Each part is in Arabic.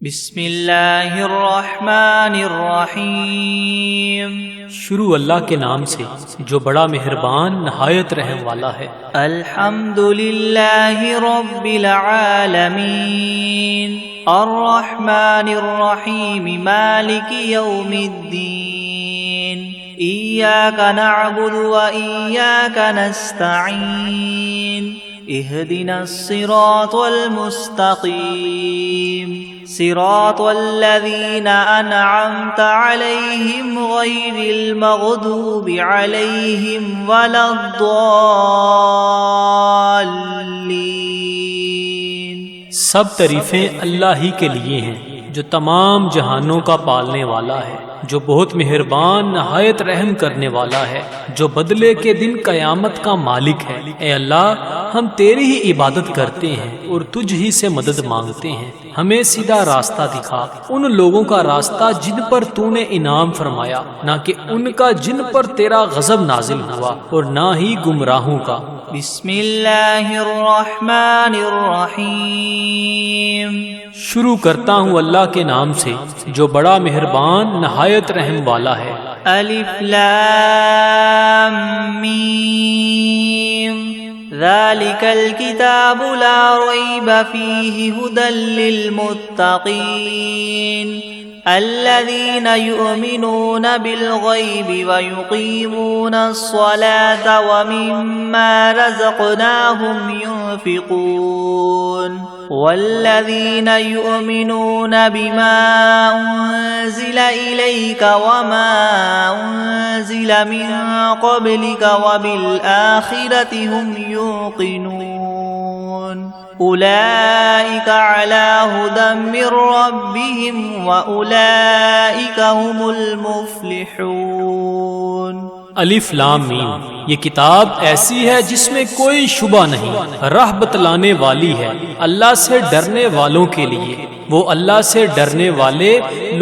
بسم اللہ الرحمن الرحیم۔ شروع اللہ کے نام سے جو بڑا مہربان نہایت رحم والا ہے۔ الحمد للہ رب العالمین الرحمن الرحیم مالک یوم الدین ایاک نعبد و ایاک نستعین اهدنا الصراط المستقيم صراط الذين أنعمت عليهم غير المغضوب عليهم ولا الضالين۔ سب تعریفیں اللہ ہی کے لیے ہیں جو تمام جہانوں کا پالنے والا ہے، جو بہت مہربان نہایت رحم کرنے والا ہے، جو بدلے کے دن قیامت کا مالک ہے۔ اے اللہ، ہم تیری ہی عبادت کرتے ہیں اور تجھ ہی سے مدد مانگتے ہیں۔ ہمیں سیدھا راستہ دکھا، ان لوگوں کا راستہ جن پر تو نے انعام فرمایا، نہ کہ ان کا جن پر تیرا غضب نازل ہوا، اور نہ ہی گمراہوں کا۔ بسم اللہ الرحمن الرحیم۔ شروع کرتا ہوں اللہ کے نام سے جو بڑا مہربان نہایت رحم والا ہے۔ الف لام میم ذالک الکتاب لا ریب فیہ ھدی للمتقین الذین یؤمنون بالغیب ویقیمون الصلاة ومما رزقناہم ينفقون والذین یؤمنون بما انزل الیک وما انزل من قبلک وبالآخرة هم یوقنون اولئک علی ھدی من ربہم واولئک هم المفلحون۔ الف لام میم، یہ کتاب ایسی ہے جس میں کوئی شبہ نہیں، راہ بتلانے والی ہے اللہ سے ڈرنے والوں کے لیے۔ وہ اللہ سے ڈرنے والے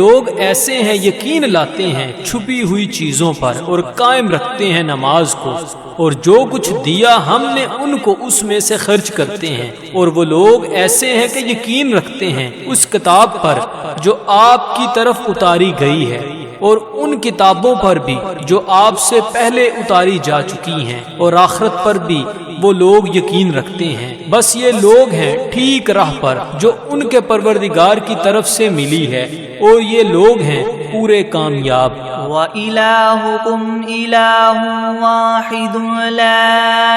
لوگ ایسے ہیں یقین لاتے ہیں چھپی ہوئی چیزوں پر اور قائم رکھتے ہیں نماز کو، اور جو کچھ دیا ہم نے ان کو اس میں سے خرچ کرتے ہیں۔ اور وہ لوگ ایسے ہیں کہ یقین رکھتے ہیں اس کتاب پر جو آپ کی طرف اتاری گئی ہے، اور ان کتابوں پر بھی جو آپ سے پہلے اتاری جا چکی ہیں، اور آخرت پر بھی وہ لوگ یقین رکھتے ہیں۔ بس یہ لوگ ہیں ٹھیک راہ پر جو ان کے پروردگار کی طرف سے ملی ہے، اور یہ لوگ ہیں پورے کامیاب۔ وَإِلَٰهُكُمْ إِلَٰهٌ وَاحِدٌ لَا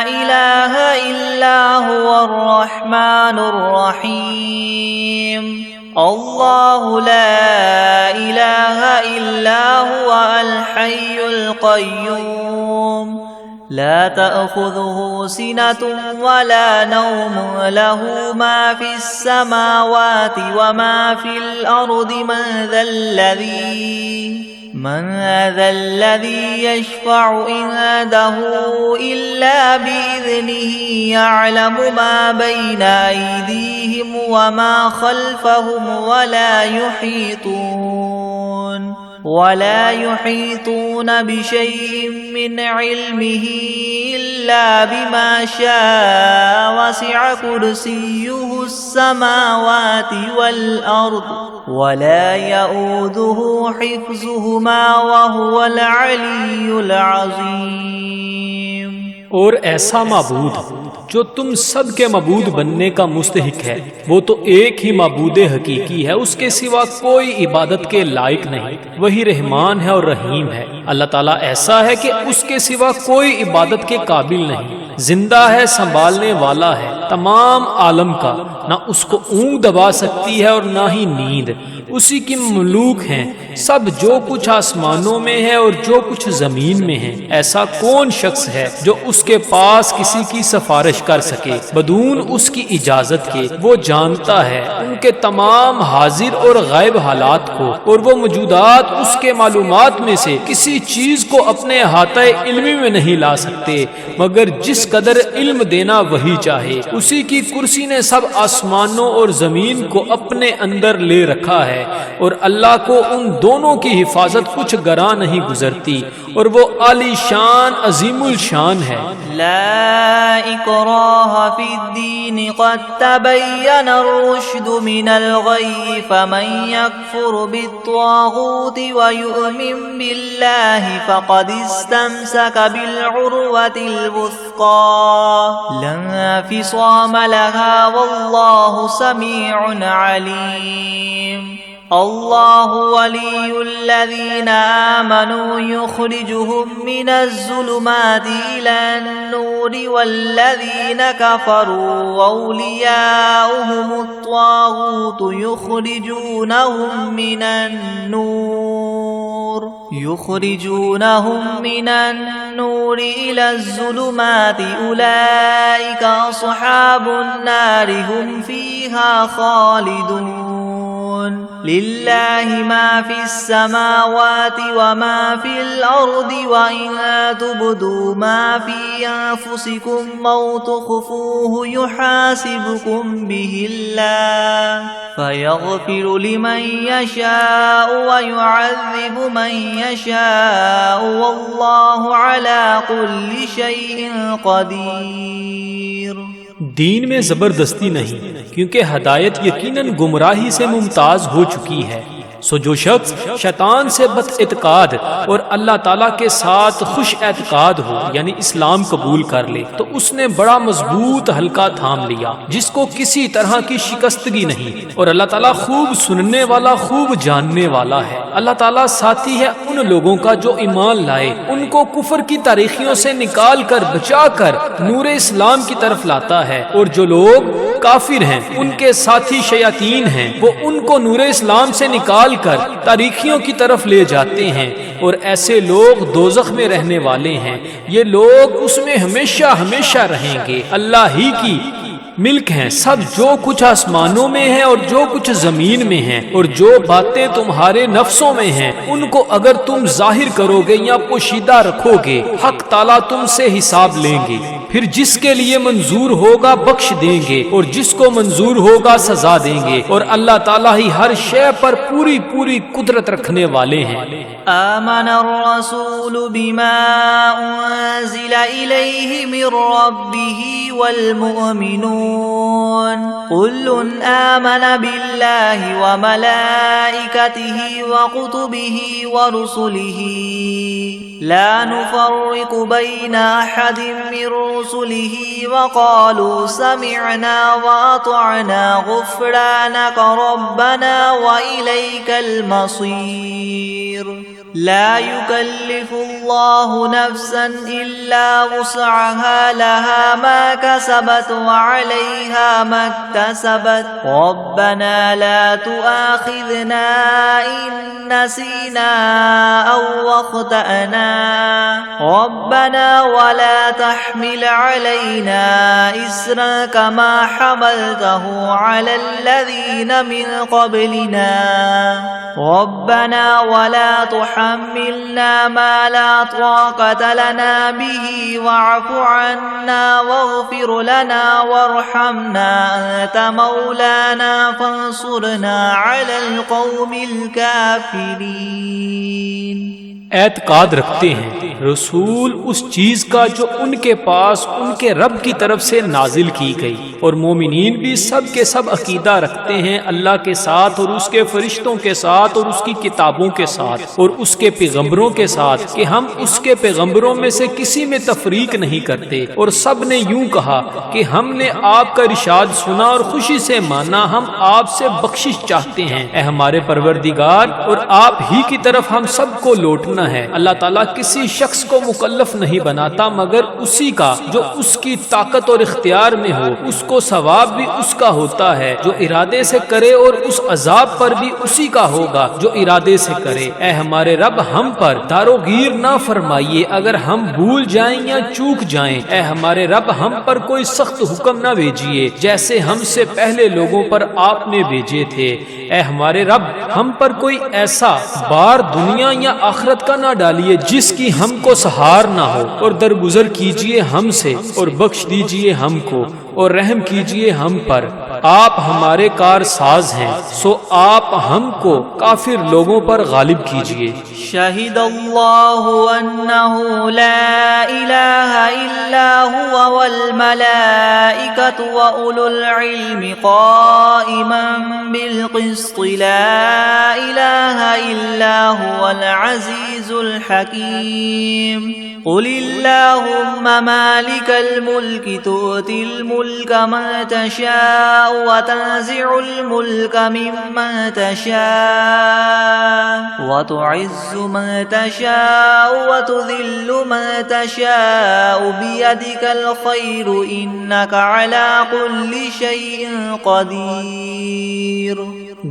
إِلَٰهَ إِلَّا هُوَ الرَّحْمَٰنُ الرَّحِيمُ اللہ لا الہ الا هو الحی القیوم لا تأخذه سنة ولا نوم له ما في السماوات وما في الأرض من ذا الذي يشفع عنده إلا بإذنه يعلم ما بين أيديهم وما خلفهم ولا يحيطون بشيء من علمه إلا بما شاء وسع كرسيه السماوات والأرض ولا يؤوده حفظهما وهو العلي العظيم۔ اور ایسا معبود جو تم سب کے معبود بننے کا مستحق ہے، وہ تو ایک ہی معبود حقیقی ہے، اس کے سوا کوئی عبادت کے لائق نہیں۔ وہی رحمان ہے اور رحیم ہے۔ اللہ تعالیٰ ایسا ہے کہ اس کے سوا کوئی عبادت کے قابل نہیں، زندہ ہے، سنبھالنے والا ہے تمام عالم کا، نہ اس کو اونگ دبا سکتی ہے اور نہ ہی نیند۔ اسی کی مملوک ہیں سب، جو کچھ آسمانوں میں ہے اور جو کچھ زمین میں ہے۔ ایسا کون شخص ہے جو اس کے پاس کسی کی سفارش کر سکے بدون اس کی اجازت کے؟ وہ جانتا ہے ان کے تمام حاضر اور غائب حالات کو، اور وہ موجودات اس کے معلومات میں سے کسی چیز کو اپنے احاطہ علمی میں نہیں لا سکتے مگر جس قدر علم دینا وہی چاہے۔ اسی کی کرسی نے سب آسمانوں اور زمین کو اپنے اندر لے رکھا ہے، ہے، اور اللہ کو ان دونوں کی حفاظت کچھ گراں نہیں گزرتی، اور وہ عالی شان عظیم الشان ہے۔ لا اکراہ فی الدین قد تبین الرشد من الغی فمن یکفر بالطاغوت ویؤمن باللہ فقد استمسک بالعروة الوثقى لا انفصام لها واللہ سمیع علیم۔ اللہ ولی الذین آمنوا یخرجهم من الظلمات إلى النور والذین کفروا اولیاؤهم الطاغوت یخرجونهم من النور إلى الظلمات أولئك أصحاب النار هم فيها خالدون۔ للہ ما فی السماوات وما فی الارض وإن تبدوا ما فی انفسکم او تخفوه یحاسبکم به اللہ فیغفر لمن یشاء ویعذب من یشاء واللہ علی کل شیء قدیر۔ دین میں زبردستی نہیں، کیونکہ ہدایت یقیناً گمراہی سے ممتاز ہو چکی ہے۔ سو جو شخص شیطان سے بد اعتقاد اور اللہ تعالیٰ کے ساتھ خوش اعتقاد ہو، یعنی اسلام قبول کر لے، تو اس نے بڑا مضبوط حلقہ تھام لیا جس کو کسی طرح کی شکستگی نہیں، اور اللہ تعالیٰ خوب سننے والا، خوب جاننے والا ہے۔ اللہ تعالیٰ ساتھی ہے ان لوگوں کا جو ایمان لائے، ان کو کفر کی تاریخیوں سے نکال کر بچا کر نور اسلام کی طرف لاتا ہے، اور جو لوگ کافر ہیں ان کے ساتھی شیاطین ہیں، وہ ان کو نور اسلام سے نکال کر تاریخیوں کی طرف لے جاتے ہیں، اور ایسے لوگ دوزخ میں رہنے والے ہیں، یہ لوگ اس میں ہمیشہ ہمیشہ رہیں گے۔ اللہ ہی کی ملک ہیں سب، جو کچھ آسمانوں میں ہے اور جو کچھ زمین میں ہے، اور جو باتیں تمہارے نفسوں میں ہیں ان کو اگر تم ظاہر کرو گے یا پوشیدہ رکھو گے، حق تعالیٰ تم سے حساب لیں گے، پھر جس کے لیے منظور ہوگا بخش دیں گے، اور جس کو منظور ہوگا سزا دیں گے، اور اللہ تعالیٰ ہی ہر شے پر پوری پوری قدرت رکھنے والے ہیں۔ آمن الرسول بما انزل الیہ من ربہ والمؤمنون كل آمن باللہ وملائکتہ وکتبہ ورسلہ لا نفرق بین احد من رسلہ وقالوا سمعنا واطعنا غفرانک ربنا وإلیک المصیر۔ لا يكلف الله نفسا إلا وسعها لها ما كسبت وعليها ما اكتسبت ربنا لا تؤاخذنا إن نسينا أو أخطأنا ربنا ولا تحمل علينا إسرا كما حملته على الذين من قبلنا ربنا ولا تحملنا ما لا طاقة لنا به واعف عنا واغفر لنا وارحمنا أنت مولانا فانصرنا على القوم الكافرين۔ اعتقاد رکھتے ہیں رسول اس چیز کا جو ان کے پاس ان کے رب کی طرف سے نازل کی گئی، اور مومنین بھی سب کے سب عقیدہ رکھتے ہیں اللہ کے ساتھ اور اس کے فرشتوں کے ساتھ اور اس کی کتابوں کے ساتھ اور اس کے پیغمبروں کے ساتھ کہ ہم اس کے پیغمبروں میں سے کسی میں تفریق نہیں کرتے، اور سب نے یوں کہا کہ ہم نے آپ کا ارشاد سنا اور خوشی سے مانا، ہم آپ سے بخشش چاہتے ہیں اے ہمارے پروردگار، اور آپ ہی کی طرف ہم سب کو لوٹنا ہے۔ اللہ تعالیٰ کسی شخص کو مکلف نہیں بناتا مگر اسی کا جو اس کی طاقت اور اختیار میں ہو، اس کو ثواب بھی اس کا ہوتا ہے جو ارادے سے کرے، اور اس عذاب پر بھی اسی کا ہوگا جو ارادے سے کرے۔ اے ہمارے رب ہم پر داروگیر نہ فرمائیے اگر ہم بھول جائیں یا چوک جائیں، اے ہمارے رب ہم پر کوئی سخت حکم نہ بھیجیے جیسے ہم سے پہلے لوگوں پر آپ نے بھیجے تھے۔ اے ہمارے رب ہم پر کوئی ایسا بار دنیا یا آخرت کا نہ ڈالیے جس کی ہم کو سہار نہ ہو، اور درگزر کیجیے ہم سے اور بخش دیجیے ہم کو اور رحم کیجیے ہم پر۔ آپ ہمارے کار ساز ہیں، سو آپ ہم کو کافر لوگوں پر غالب کیجیے۔ شہد اللہ انہ لا الہ الا ہوا والملائکۃ واولو العلم قائما بالقسط لا الہ الا هو العزیز الحکیم۔ قل اللہم مالک الملک تؤتی الملک من تشاء وتنزع الملک ممن تشاء وتعز من تشاء وتذل من تشاء بیدک الخیر انک علی کل شیء قدیر۔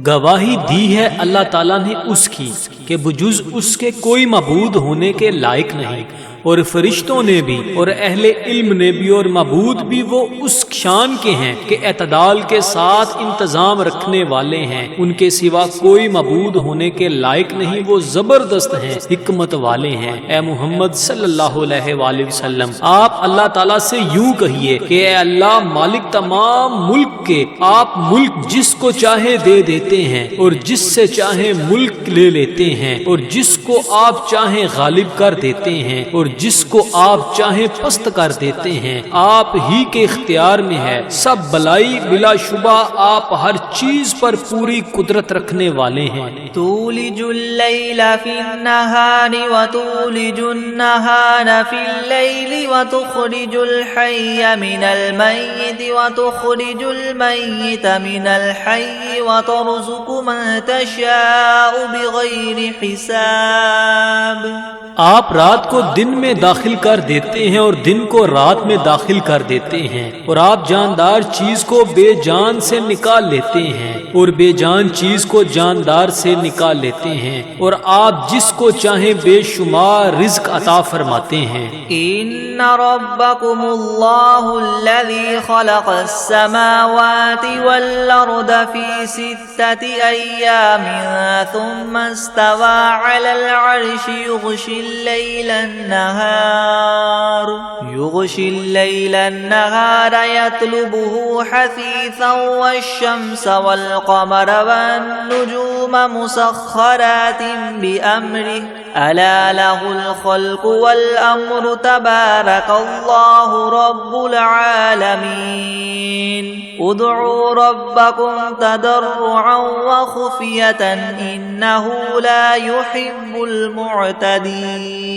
گواہی دی ہے اللہ تعالیٰ نے اس کی کہ بجز اس کے کوئی معبود ہونے کے لائق نہیں، اور فرشتوں نے بھی اور اہل علم نے بھی اور معبود بھی وہ اس شان کے ہیں کہ اعتدال کے ساتھ انتظام رکھنے والے ہیں، ان کے سوا کوئی معبود ہونے کے لائق نہیں، وہ زبردست ہیں، حکمت والے ہیں۔ اے محمد صلی اللہ علیہ وآلہ وسلم، آپ اللہ تعالیٰ سے یوں کہیے کہ اے اللہ مالک تمام ملک کے، آپ ملک جس کو چاہے دے دیتے ہیں اور جس سے چاہے ملک لے لیتے ہیں، اور جس کو آپ چاہیں غالب کر دیتے ہیں اور جس کو آپ چاہیں پست کر دیتے ہیں، آپ ہی کے اختیار میں ہے سب بلائی، بلا شبہ آپ ہر چیز پر پوری قدرت رکھنے والے ہیں۔ تولج اللیل فی النہار وتولج النہار فی اللیل وتخرج الحی من المیت وتخرج المیت من الحی وترزق من تشاء بغیر حساب۔ آپ رات کو دن میں داخل کر دیتے ہیں اور دن کو رات میں داخل کر دیتے ہیں، اور آپ جاندار چیز کو بے جان سے نکال لیتے ہیں اور بے جان چیز کو جاندار سے نکال لیتے ہیں، اور آپ جس کو چاہیں بے شمار رزق عطا فرماتے ہیں۔ ان ربکم اللہ الذی خلق السماوات والارض فی 6 ایام ثم استوى علی العرش يغشي الليل النهار يطلبه حثيثا والشمس والقمر والنجوم مسخرات بأمره ألا له الخلق والأمر تبارك الله رب العالمين ادعوا ربكم تضرعا وخفية إنه لا يحب المعتدين۔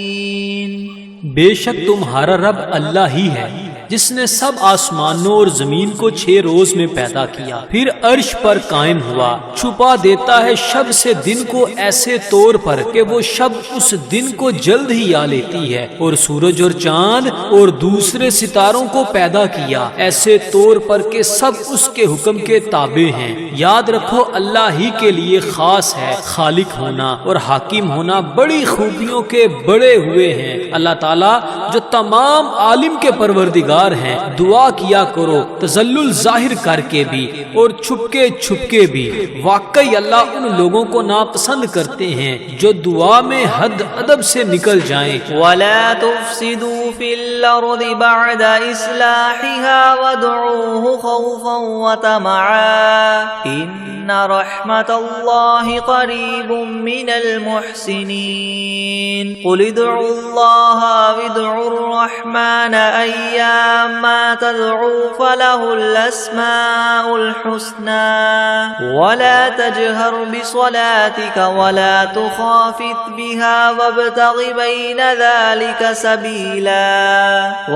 بے شک تمہارا رب اللہ ہی ہے جس نے سب آسمانوں اور زمین کو 6 روز میں پیدا کیا، پھر عرش پر قائم ہوا، چھپا دیتا ہے شب سے دن کو ایسے طور پر کہ وہ شب اس دن کو جلد ہی آ لیتی ہے، اور سورج اور چاند اور دوسرے ستاروں کو پیدا کیا ایسے طور پر کہ سب اس کے حکم کے تابع ہیں۔ یاد رکھو اللہ ہی کے لیے خاص ہے خالق ہونا اور حاکم ہونا، بڑی خوبیوں کے بڑے ہوئے ہیں اللہ تعالیٰ جو تمام عالم کے پروردگار ہیں۔ دعا کیا کرو تذلل ظاہر کر کے بھی اور چھپ کے بھی، واقعی اللہ ان لوگوں کو ناپسند کرتے ہیں جو دعا میں حد ادب سے نکل جائیں۔ وَلَا تُفْسِدُوا فِي الْأَرْضِ بَعْدَ إِصْلَاحِهَا وَادْعُوهُ خَوْفًا وَطَمَعًا إِنَّ رَحْمَتَ اللَّهِ قَرِيبٌ مِّنَ الْمُحْسِنِينَ قُلِ ادْعُوا اللَّهَ وَادْعُوا الرَّحْمَنَ أَيَّمَّا تَدْعُوا فَلَهُ الْأَسْمَاءُ الْحُسْنَى وَلَا تَجْهَرْ بِصَلَاتِكَ وَلَا تُخَافِتْ بِهَا وَابْتَغِ بَيْنَ ذَلِكَ سَبِيلًا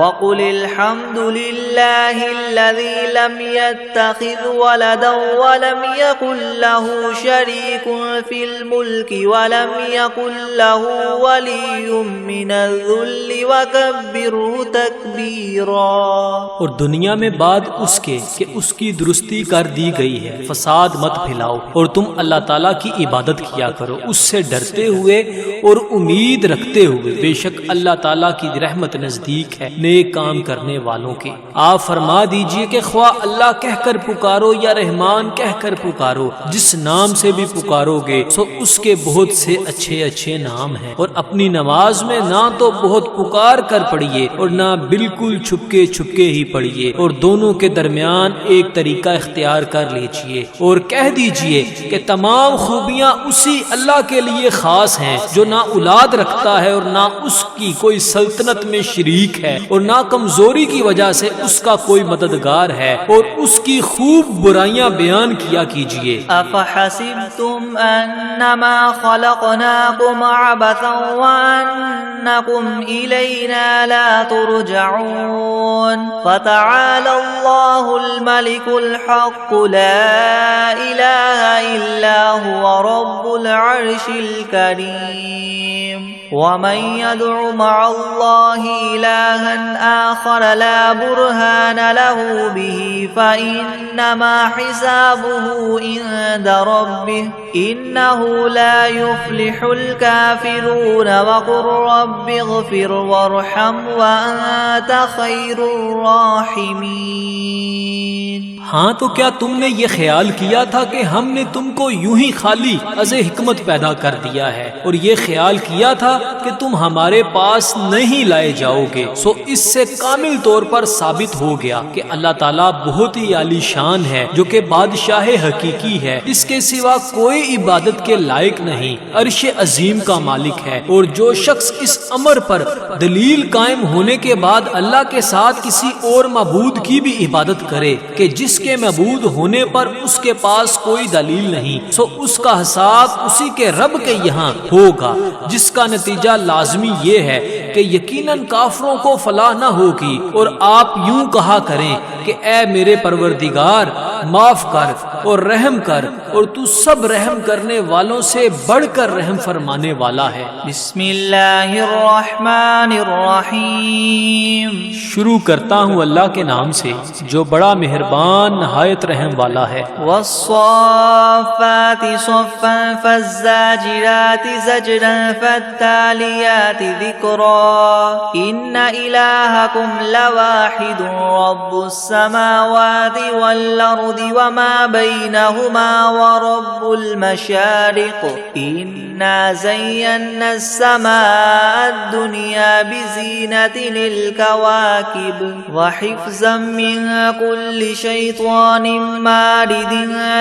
وَقُلِ الْحَمْدُ لِلَّهِ الَّذِي لَمْ يَتَّخِذْ وَلَدًا وَلَمْ يَكُنْ لَهُ شَرِيكٌ فِي الْمُلْكِ وَلَمْ يَكُنْ لَهُ وَلِيٌّ مِّنَ الذُّلِّ وَكَبِّرْهُ تَكْبِيرًا۔ اور دنیا میں بعد اس کے کہ اس کی درستی کر دی گئی ہے، فساد مت پھیلاؤ، اور تم اللہ تعالیٰ کی عبادت کیا کرو اس سے ڈرتے ہوئے اور امید رکھتے ہوئے، بے شک اللہ تعالیٰ کی رحمت نزدیک ہے نیک کام کرنے والوں کے۔ آپ فرما دیجئے کہ خواہ اللہ کہہ کر پکارو یا رحمان کہہ کر پکارو، جس نام سے بھی پکارو گے سو اس کے بہت سے اچھے اچھے نام ہیں، اور اپنی نماز میں نہ تو بہت پکار کر پڑھیے اور نہ بالکل چھپ چھپکے چھپکے ہی پڑھیے اور دونوں کے درمیان ایک طریقہ اختیار کر لیجئے اور کہہ دیجئے کہ تمام خوبیاں اسی اللہ کے لیے خاص ہیں جو نہ اولاد رکھتا ہے اور نہ اس کی کوئی سلطنت میں شریک ہے اور نہ کمزوری کی وجہ سے اس کا کوئی مددگار ہے، اور اس کی خوب برائیاں بیان کیا کیجئے۔ افحسبتم انما خلقناكم عبثا وانکم الینا لا ترجعون فتعالى الله الملك الحق لا اله الا هو رب العرش الكريم ومن يدع مع الله إلها آخر لا برهان له به فإنما حسابه عند ربه إنه لا يفلح الكافرون وقل رب اغفر وارحم وأنت خير الراحمين۔ ہاں تو کیا تم نے یہ خیال کیا تھا کہ ہم نے تم کو یوں ہی خالی از حکمت پیدا کر دیا ہے اور یہ خیال کیا تھا کہ تم ہمارے پاس نہیں لائے جاؤ گے؟ سو اس سے کامل طور پر ثابت ہو گیا کہ اللہ تعالیٰ بہت ہی عالی شان ہے، جو کہ بادشاہ حقیقی ہے، اس کے سوا کوئی عبادت کے لائق نہیں، عرش عظیم کا مالک ہے۔ اور جو شخص اس امر پر دلیل قائم ہونے کے بعد اللہ کے ساتھ کسی اور معبود کی بھی عبادت کرے کہ جس کے معبود ہونے پر اس کے پاس کوئی دلیل نہیں، سو اس کا حساب اسی کے رب کے یہاں ہوگا، جس کا نتیجہ لازمی یہ ہے کہ یقیناً کافروں کو فلاح نہ ہوگی۔ اور آپ یوں کہا کریں کہ اے میرے پروردگار معاف کر اور رحم کر، اور تو سب رحم کرنے والوں سے بڑھ کر رحم فرمانے والا ہے۔ بسم اللہ الرحمن الرحیم۔ شروع کرتا ہوں اللہ کے نام سے جو بڑا مہربان نہایت رحم والا ہے۔ والصافات صفا فالزاجرات زجرا فالتاليات ذكرا إن إلهكم لواحد رب السماوات والأرض وما بينهما ورب المشارق إنا زينا السماء الدنيا بزينة للكواكب وحفظا من كل شيطان مارد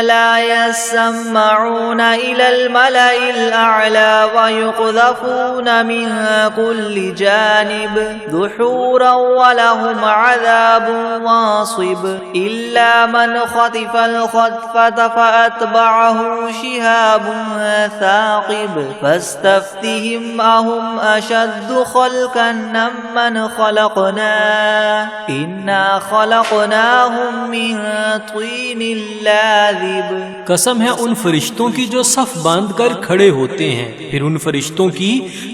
لا يسمعون إلى الملأ الأعلى ويقذفون من كل جانب دحورا ولهم عذاب واصب إلا من خطف الخطفة فأتبعه شهاب ثاقب فاستفتهم أهم أشد خلقا ممن خلقنا إنا خلقناهم من طين لازب۔ قسم ہے ان فرشتوں کی جو صف باندھ کر کھڑے ہوتے ہیں، پھر ان فرشتوں کی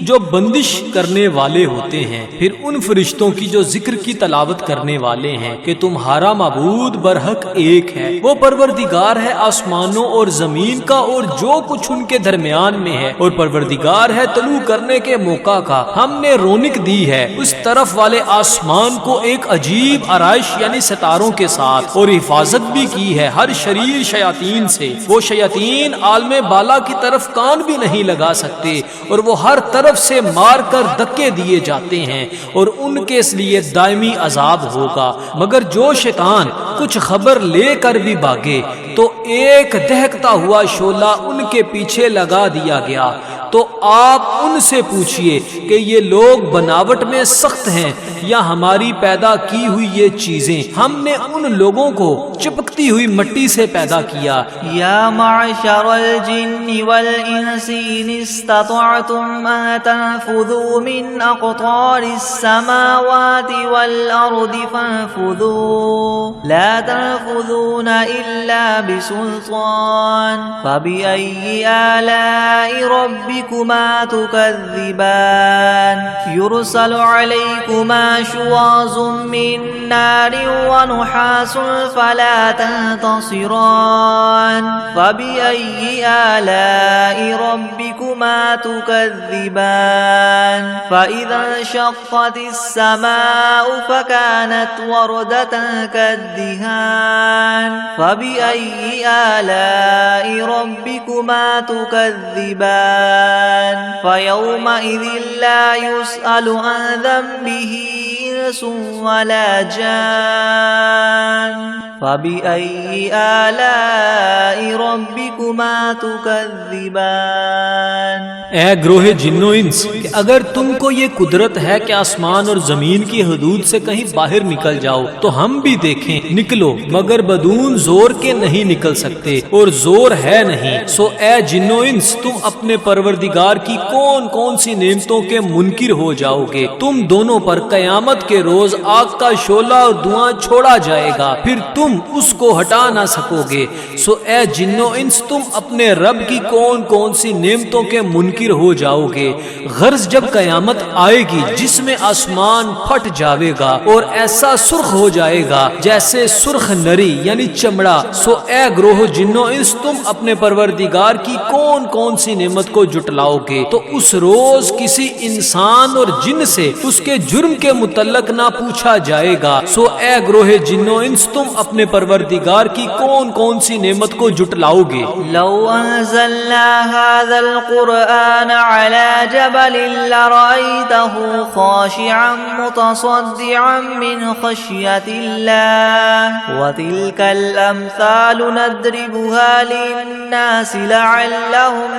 جو بندش کرنے والے ہوتے ہیں، پھر ان فرشتوں کی جو ذکر کی تلاوت کرنے والے ہیں کہ تمہارا معبود برحق ایک ہے، وہ پروردگار ہے آسمانوں اور زمین کا اور جو کچھ ان کے درمیان میں ہے، اور پروردگار ہے طلوع کرنے کے موقع کا۔ ہم نے رونق دی ہے اس طرف والے آسمان کو ایک عجیب آرائش یعنی ستاروں کے ساتھ، اور حفاظت بھی کی ہے ہر شریر شیاطین سے۔ وہ شیاطین عالم بالا کی طرف کان بھی نہیں لگا سکتے، اور وہ ہر طرف سے مار کر دھکے دیے جاتے ہیں، اور ان کے اس لیے دائمی عذاب ہوگا۔ مگر جو شیطان کچھ خبر لے کر بھی بھاگے تو ایک دہکتا ہوا شعلہ ان کے پیچھے لگا دیا گیا۔ تو آپ ان سے پوچھئے کہ یہ لوگ بناوٹ میں سخت ہیں یا ہماری پیدا کی ہوئی یہ چیزیں؟ ہم نے ان لوگوں کو چپکتی ہوئی مٹی سے پیدا کیا۔ یا معشر الجن والانس ان استطعتم ان تنفذوا من اقطار السماوات والارض فانفذوا لا تنفذون الا بسلطان فبأي آلاء ربكما تكذبان يرسل عليكما شواظ من نار ونحاس فلا تنتصران فبأي آلاء ربكما تكذبان فإذا انشقت السماء فكانت وردة كالدهان فبأي آلاء ربكما تكذبان فيومئذ لا يسأل عن ذنبه إنس ولا جان فبأي آلاء ربكما تكذبان۔ اے گروہ جن و انس، کہ اگر تم کو یہ قدرت ہے کہ آسمان اور زمین کی حدود سے کہیں باہر نکل جاؤ تو ہم بھی دیکھیں، نکلو، مگر بدون زور کے نہیں نکل سکتے اور زور ہے نہیں۔ سو اے جن و انس، تم اپنے پروردگار کی کون کون سی نعمتوں کے منکر ہو جاؤ گے؟ تم دونوں پر قیامت کے روز آگ کا شعلہ اور دھواں چھوڑا جائے گا، پھر تم اس کو ہٹا نہ سکو گے۔ سو اے جن و انس، تم اپنے رب کی کون کون سی نعمتوں کے منکر ہو جاؤ گے؟ غرض جب قیامت آئے گی جس میں آسمان پھٹ جاوے گا اور ایسا سرخ ہو جائے گا جیسے سرخ نری یعنی چمڑا، سو اے گروہ جن و انس، تم اپنے پروردگار کی کون کون سی نعمت کو جٹلاؤ گے؟ تو اس روز کسی انسان اور جن سے اس کے جرم کے متعلق نہ پوچھا جائے گا۔ سو اے گروہ جن و انس، تم اپنے پروردگار کی کون کون سی نعمت کو جٹلاؤ گے؟ لو انزلنا هذا القرآن على جبل لرأيته خاشعا متصدعا من خشية الله وتلك الأمثال نضربها للناس لعلهم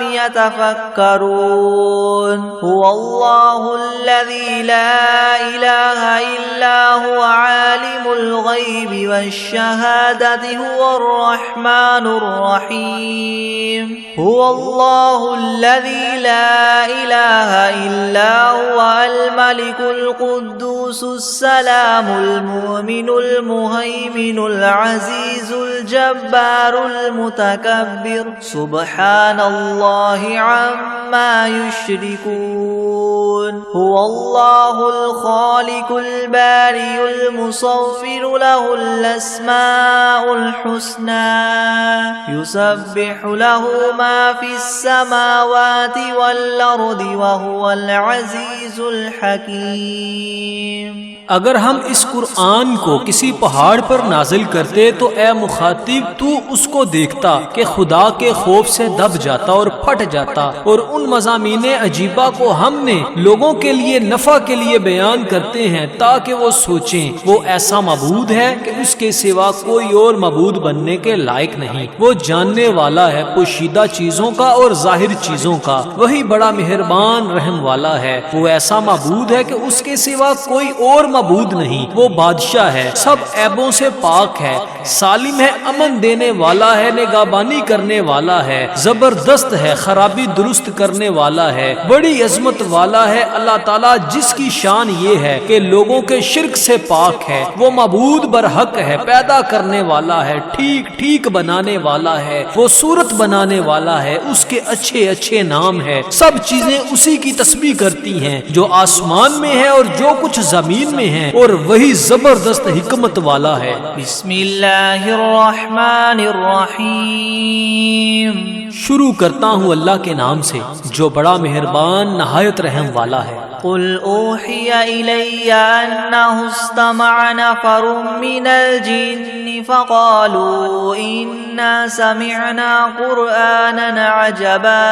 يتفكرون هو الله الذي لا إله إلا هو عالم الغيب والشهادة هو الرحمن الرحيم هو الله الذي لا إله إلا هو الملك القدوس السلام المؤمن المهيمن العزيز الجبار المتكبر سبحان الله عما يشركون هو الله الخالق البارئ المصور له الأسماء الحسنى يسبح له ما في السماوات والأرض وهو العزيز الحكيم۔ اگر ہم اس قرآن کو کسی پہاڑ پر نازل کرتے تو اے مخاطب تو اس کو دیکھتا کہ خدا کے خوف سے دب جاتا اور پھٹ جاتا، اور ان مضامین عجیبہ کو ہم نے لوگوں کے لیے نفع کے لیے بیان کرتے ہیں تاکہ وہ سوچیں وہ ایسا معبود ہے کہ اس کے سوا کوئی اور معبود بننے کے لائق نہیں۔ وہ جاننے والا ہے پوشیدہ چیزوں کا اور ظاہر چیزوں کا، وہی بڑا مہربان رحم والا ہے۔ وہ ایسا معبود ہے کہ اس کے سوا کوئی اور معبود نہیں۔ وہ بادشاہ ہے، سب عیبوں سے پاک ہے، سالم ہے، امن دینے والا ہے، نگہبانی کرنے والا ہے، زبردست ہے، خرابی درست کرنے والا ہے، بڑی عظمت والا ہے۔ اللہ تعالیٰ جس کی شان یہ ہے کہ لوگوں کے شرک سے پاک ہے، وہ معبود برحق ہے، پیدا کرنے والا ہے، ٹھیک ٹھیک بنانے والا ہے، وہ صورت بنانے والا ہے، اس کے اچھے اچھے نام ہے۔ سب چیزیں اسی کی تسبیح کرتی ہیں جو آسمان میں ہے اور جو کچھ زمین میں ہے، اور وہی زبردست حکمت والا ہے۔ بسم اللہ الرحمن الرحیم۔ شروع کرتا ہوں اللہ کے نام سے جو بڑا مہربان نہایت رحم والا ہے۔ قل اوحی الی انہ استمع نفر من الجن فقالوا انا سمعنا قرآنا عجبا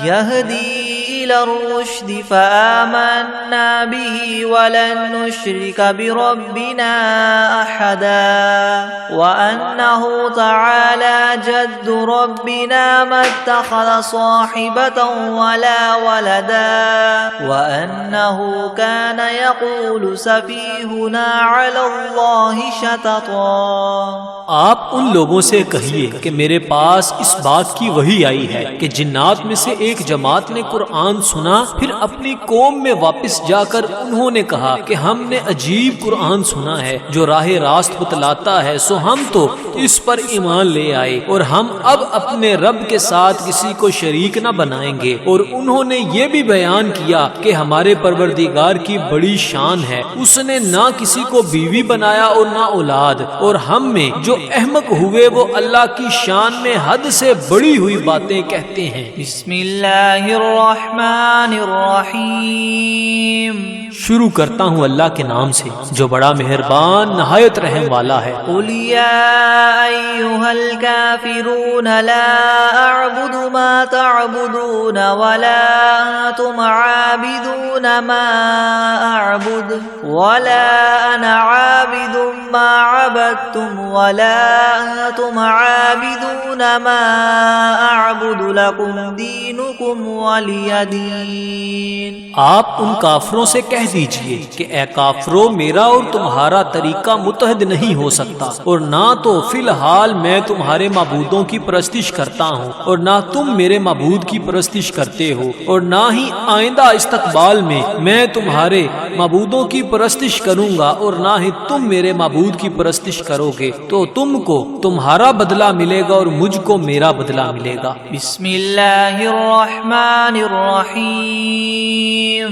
يهدي الى الرشد فآمنا به ولن نشرك بربنا احدا وانه تعالى جد ربنا ما اتخذ صاحبة ولا ولدا وأنه كان يقول سفيهنا على الله شططا۔ آپ ان لوگوں سے کہیے کہ میرے پاس اس بات کی وحی آئی ہے کہ جنات میں سے ایک جماعت نے قرآن سنا، پھر اپنی قوم میں واپس جا کر انہوں نے کہا کہ ہم نے عجیب قرآن سنا ہے جو راہ راست بتلاتا ہے، سو ہم تو اس پر ایمان لے آئے اور ہم اب اپنے رب کے ساتھ کسی کو شریک نہ بنائیں گے۔ اور انہوں نے یہ بھی بیان کیا کہ ہمارے پروردگار کی بڑی شان ہے، اس نے نہ کسی کو بیوی بنایا اور نہ اولاد، اور ہم میں جو احمق ہوئے وہ اللہ کی شان میں حد سے بڑی ہوئی باتیں کہتے ہیں۔ بسم اللہ الرحمن الرحمن الرحیم. شروع کرتا ہوں اللہ کے نام سے جو بڑا مہربان نہایت رحم والا ہے. قل یا ایھا الکافرون لا اعبد ما تعبدون ولا انتم عابدون ما اعبد ولا انا عابد ما عبدتم ولا انتم عابدون ما اعبد لكم دینکم ولی دین. آپ ان کافروں سے کہہ دیجئے کہ اے کافرو میرا اور تمہارا طریقہ متحد نہیں ہو سکتا، اور نہ تو فی الحال میں تمہارے معبودوں کی پرستش کرتا ہوں اور نہ تم میرے معبود کی پرستش کرتے ہو، اور نہ ہی آئندہ استقبال میں تمہارے معبودوں کی پرستش کروں گا اور نہ ہی تم میرے معبود کی پرستش کرو گے. تو تم کو تمہارا بدلہ ملے گا اور مجھ کو میرا بدلہ ملے گا. بسم اللہ الرحمن الرحیم.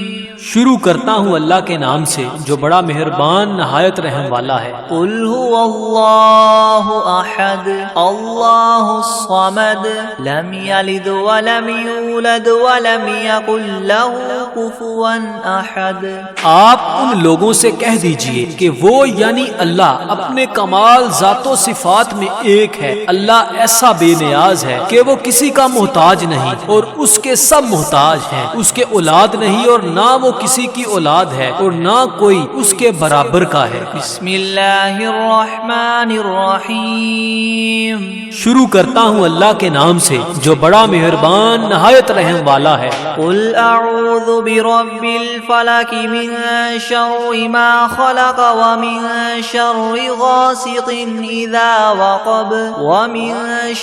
شروع کرتا ہوں اللہ کے نام سے جو بڑا مہربان نہایت رحم والا ہے. قل هو اللہ احد اللہ الصمد لم یلد ولم یولد ولم یکن له کفوا احد. آپ ان لوگوں سے کہہ دیجئے کہ وہ یعنی اللہ اپنے کمال ذات و صفات میں ایک ہے. اللہ ایسا بے نیاز ہے کہ وہ کسی کا محتاج نہیں اور اس کے سب محتاج ہیں. اس کے اولاد نہیں اور نہ وہ کسی کی اولاد ہے اور نہ کوئی اس کے برابر کا ہے. بسم اللہ الرحمن الرحیم. شروع کرتا ہوں اللہ کے نام سے جو بڑا مہربان نہایت رحم والا ہے. قل اعوذ برب الفلق من شر ما خلق ومن شر غاسق اذا وقب ومن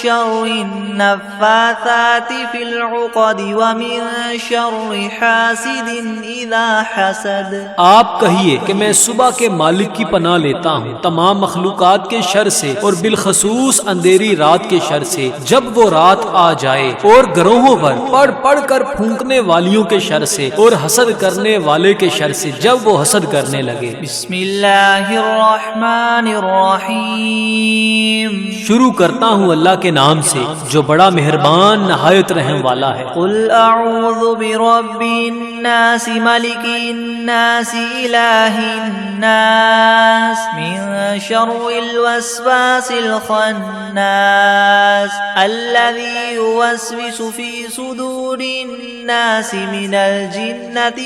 شر النفاثات في العقد ومن شر حاسد اذا حسد. آپ کہیے کہ میں صبح کے مالک کی پناہ لیتا ہوں تمام مخلوقات کے شر سے اور بالخصوص اندھیری رات کے شر سے جب وہ رات آ جائے، اور گروہوں پر پڑھ پڑھ کر پھونکنے والیوں کے شر سے اور حسد کرنے والے کے شر سے جب وہ حسد کرنے لگے. بسم اللہ الرحمن الرحیم. شروع کرتا ہوں اللہ کے نام سے جو بڑا مہربان نہایت رحم والا ہے. قل اعوذ برب الناس ملک الناس الہ الناس من شر الوسواس الخناس الذي يوسوس في صدور الناس من الجنة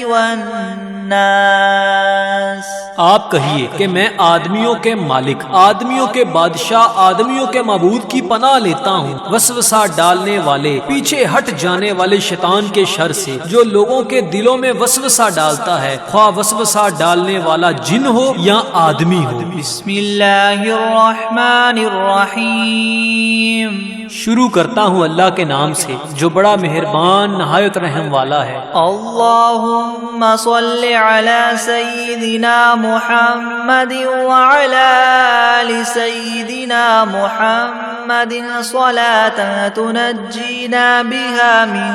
والناس. آپ کہیے کہ میں آدمیوں کے مالک، آدمیوں کے بادشاہ، آدمیوں کے معبود کی پناہ لیتا ہوں وسوسہ ڈالنے والے، پیچھے ہٹ جانے والے شیطان کے شر سے جو لوگوں کے دلوں میں وسوسہ ڈالتا ہے، خواہ وسوسہ ڈالنے والا جن ہو یا آدمی ہو. بسم اللہ الرحمن الرحیم. شروع کرتا ہوں اللہ کے نام سے جو بڑا مہربان نہایت رحم والا ہے. اللہم صل علی سیدنا محمد وعلی آل سیدنا محمد صلاة تنجینا بها من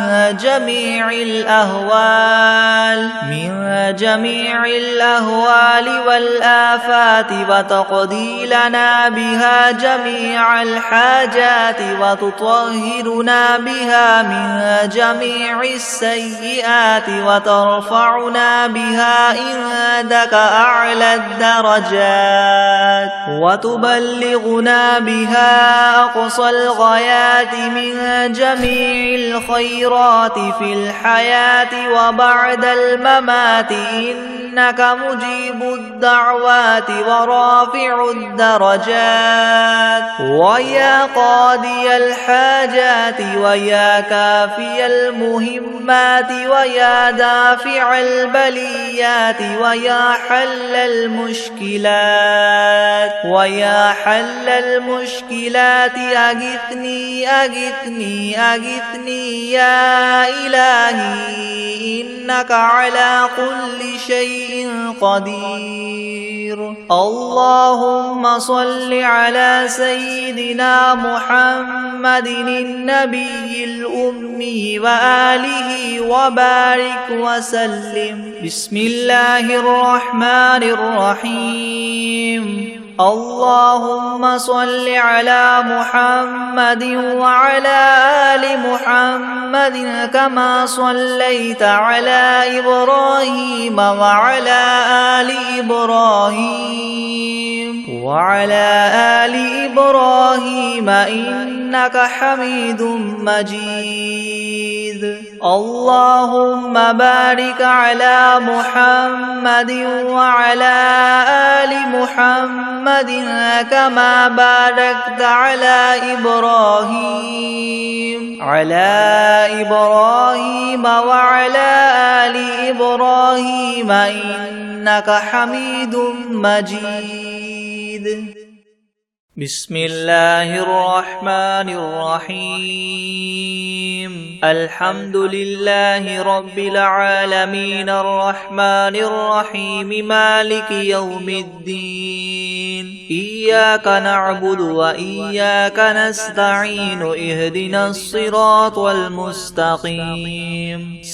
جمیع الأهوال والآفات وتقضی لنا بها جمیع الحاجات وتطهرنا بها من جميع السيئات وترفعنا بها عندك أعلى الدرجات وتبلغنا بها أقصى الغايات من جميع الخيرات في الحياة وبعد الممات إنك مجيب الدعوات ورافع الدرجات ويا قاضي الحاجات ويا كافي المهمات ويا دافع البليات ويا حل المشكلات أغثني أغثني أغثني يا إلهي إنك على كل شيء قدير. اللهم صل على سيدنا محمد النبي الأمي وآله وبارك وسلم. بسم الله الرحمن الرحيم. اللهم صل على محمد وعلى آل محمد كما صليت على إبراهيم وعلى آل إبراهيم إنك حميد مجيد. اللهم بارك على محمد وعلى آل محمد كما باركت على إبراهيم وعلى آل إبراهيم إنك حميد مجيد. بسم الله الرحمن الرحيم. الحمد لله رب العالمين الرحمن الرحيم مالك يوم الدين. إياك نعبد وإياك نستعين. اهدنا الصراط المستقيم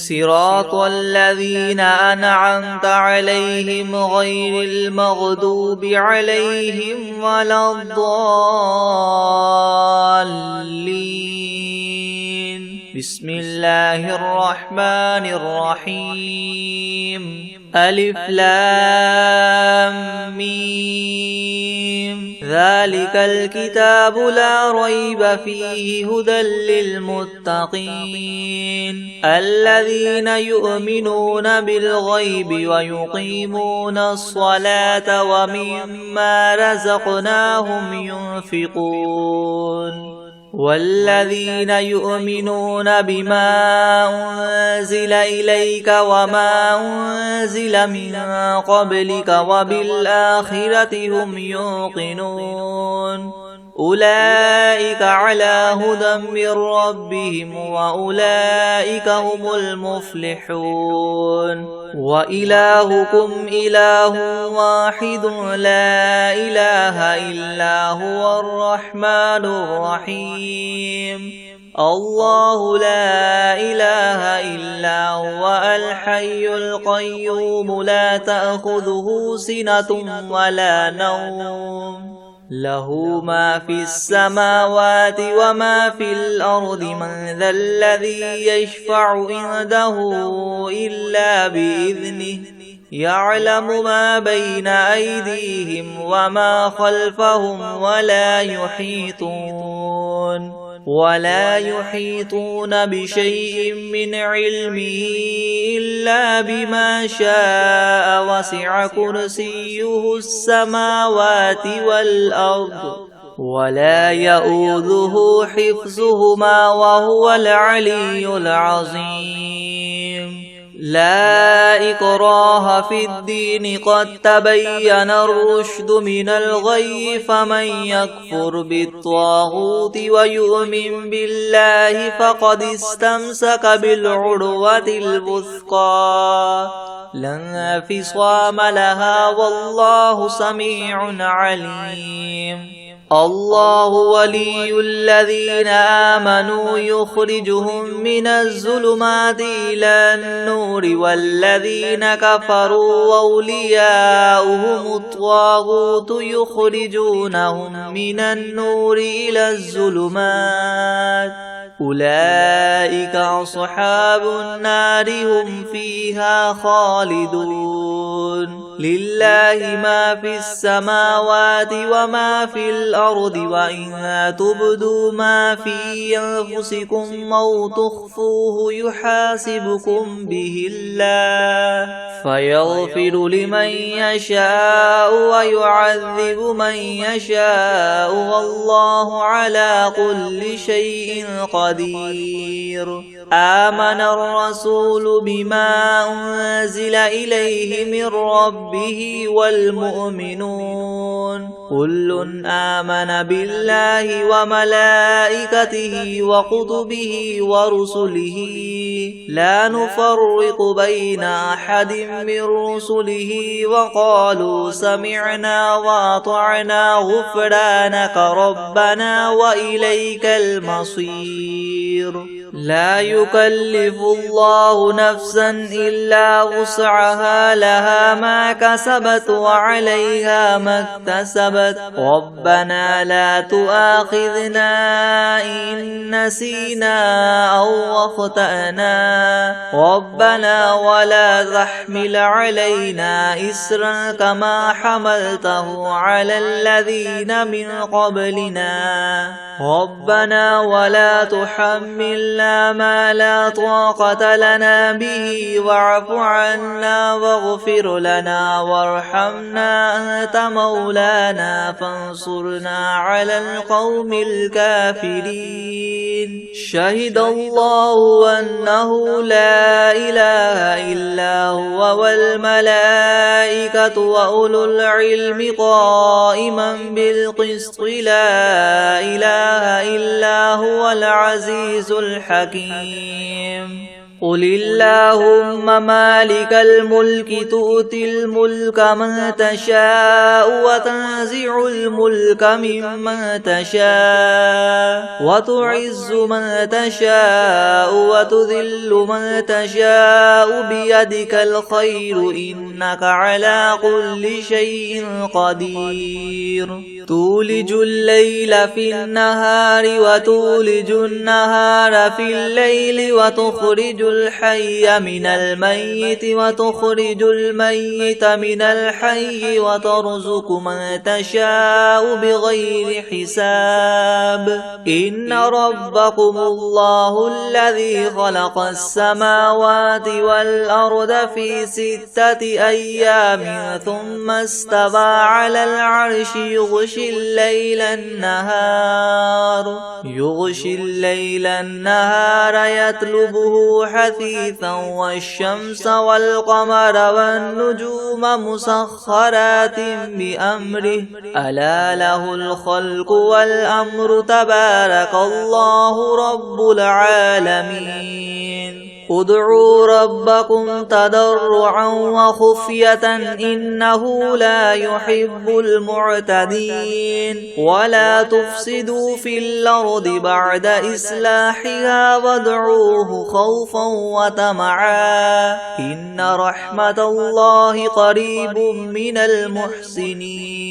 صراط الذين أنعمت عليهم غير المغضوب عليهم ولا الضالين. بسم الله الرحمن الرحيم. ألف لام ميم. ذلك الكتاب لا ريب فيه هدى للمتقين الذين يؤمنون بالغيب ويقيمون الصلاة ومما رزقناهم ينفقون والذين يؤمنون بما أنزل إليك وما أنزل من قبلك وبالآخرة هم يوقنون أولئك على هدى من ربهم وأولئك هم المفلحون. وإلهكم إله واحد لا إله إلا هو الرحمن الرحيم. الله لا إله إلا هو الحي القيوم لا تأخذه سنة ولا نوم له ما في السماوات وما في الأرض. من ذا الذي يشفع عنده إلا بإذنه يعلم ما بين أيديهم وما خلفهم ولا يحيطون بشيء من علمه إلا بما شاء. وسع كرسيه السماوات والأرض ولا يؤوده حفظهما وهو العلي العظيم. لا إكراه في الدين قد تبين الرشد من الغي. فمن يكفر بالطاغوت ويؤمن بالله فقد استمسك بالعروة الوثقى لا انفصام لها والله سميع عليم. الله ولي الذين آمنوا يخرجهم من الظلمات إلى النور والذين كفروا أولياؤهم الطاغوت يخرجونهم من النور إلى الظلمات أولئك أصحاب النار هم فيها خالدون. لله ما في السماوات وما في الأرض وإن تبدوا ما في أنفسكم أو تخفوه يحاسبكم به الله فيغفر لمن يشاء ويعذب من يشاء والله على كل شيء قدير. آمن الرسول بما أنزل إليه من ربه والمؤمنون كل آمن بالله وملائكته وكتبه ورسله لا نفرق بين أحد من رسله وقالوا سمعنا وأطعنا غفرانك ربنا وإليك المصير. لا يكلف الله نفسا إلا وسعها لها ما كسبت وعليها ما اكتسبت ربنا لا تؤاخذنا إن نسينا أو أخطأنا ربنا ولا تحمل علينا إسرا كما حملته على الذين من قبلنا ربنا ولا تحملنا ما لا طاقة لنا به واعف عنا واغفر لنا وارحمنا أنت مولانا فانصرنا على القوم الكافرين شهد الله أنه لا إله إلا هو والملائكة وأولو العلم قائما بالقسط لا إله إلا هو العزيز الحكيم قل اللهم مالك الملك تؤتي الملك من تشاء وتنزع الملك ممن تشاء وتعز من تشاء وتذل من تشاء بيدك الخير إنك على كل شيء قدير تولج الليل في النهار وتولج النهار في الليل وتخرج الحي من الميت وتخرج الميت من الحي وترزق من تشاء بغير حساب إن ربكم الله الذي خلق السماوات والأرض في 6 أيام ثم استوى على العرش يغشي الليل النهار يطلبه حثيثا والشمس والقمر والنجوم مسخرات بأمره ألا له الخلق والأمر تبارك الله رب العالمين ادعوا ربكم تضرعا وخفية إنه لا يحب المعتدين ولا تفسدوا في الأرض بعد إصلاحها وادعوه خوفا وطمعا إن رحمة الله قريب من المحسنين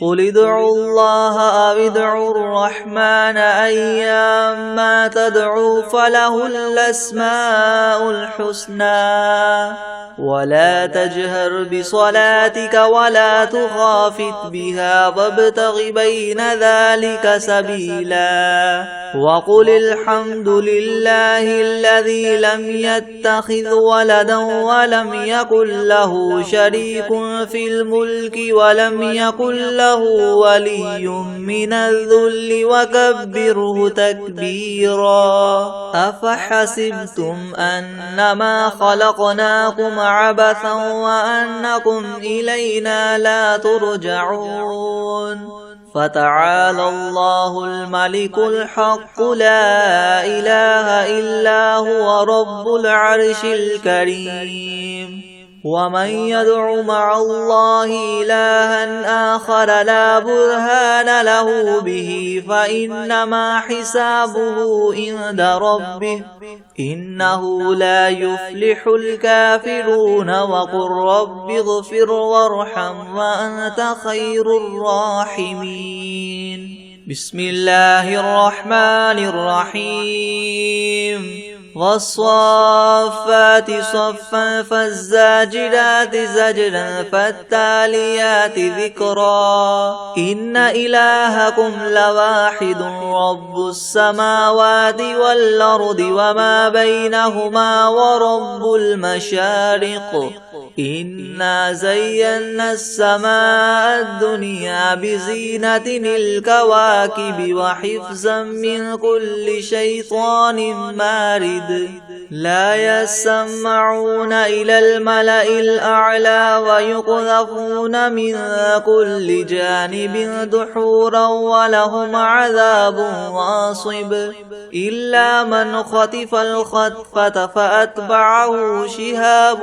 قل ادعوا الله أو ادعوا الرحمن أيما تدعوا فله الأسماء الحسنى ولا تجهر بصلاتك ولا تخافت بها وابتغ بين ذلك سبيلا وقل الحمد لله الذي لم يتخذ ولدا ولم يكن له شريك في الملك ولم يكن له ولي من الذل وكبره تكبيرا أفحسبتم أنما خلقناكم عبثا وأنكم إلينا لا ترجعون فتعالى الله الملك الحق لا إله إلا هو رب العرش الكريم ومن يدع مع الله إلها آخر لا برهان له به فإنما حسابه عند ربه إنه لا يفلح الكافرون وقل رب اغفر وارحم وأنت خير الراحمين بسم الله الرحمن الرحيم والصافات صفا فالزاجرات زجرا فالتاليات ذكرا إن إلهكم لواحد رب السماوات والأرض وما بينهما ورب المشارق إنا زينا السماء الدنيا بزينة الكواكب وحفظا من كل شيطان مارد لا يسمعون إلى الملأ الأعلى ويقذفون من كل جانب دحورا ولهم عذاب واصب إلا من خطف الخطفة فأتبعه شهاب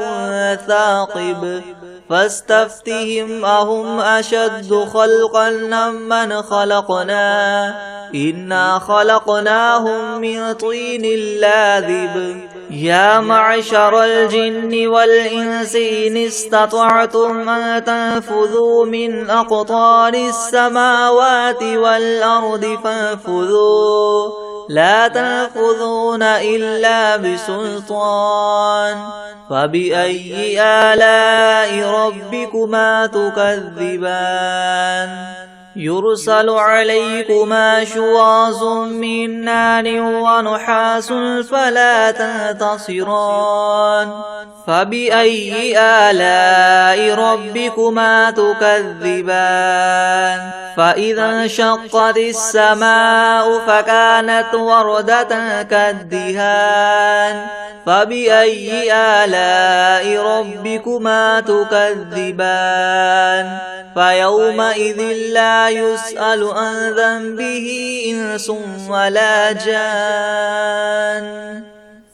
ثاقب فاستفتهم أهم أشد خلقا ممن خلقنا إنا خلقناهم من طين لاذب يا معشر الجن والإنس إن استطعتم أن تنفذوا من أقطار السماوات والأرض فانفذوا لا تنفذون إلا بسلطان فبأي آلاء ربكما تكذبان يرسل عليكما شواظ من نار ونحاس فلا تنتصران فبأي آلاء ربكما تكذبان فإذا انشقت السماء فكانت وردة كالدهان فبأي آلاء ربكما تكذبان فيومئذ لا يسأل عن ذنبه إنس ولا جان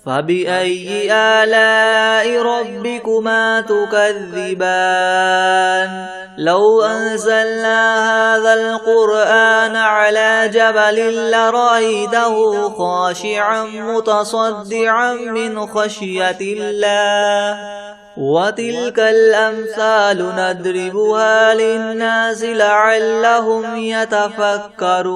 فبأي آلاء ربكما تكذبان لو أنزلنا هذا القرآن على جبل لرأيته خاشعا متصدعا من خشية الله وتلك الأمثال نضربها للناس لعلهم يتفكرون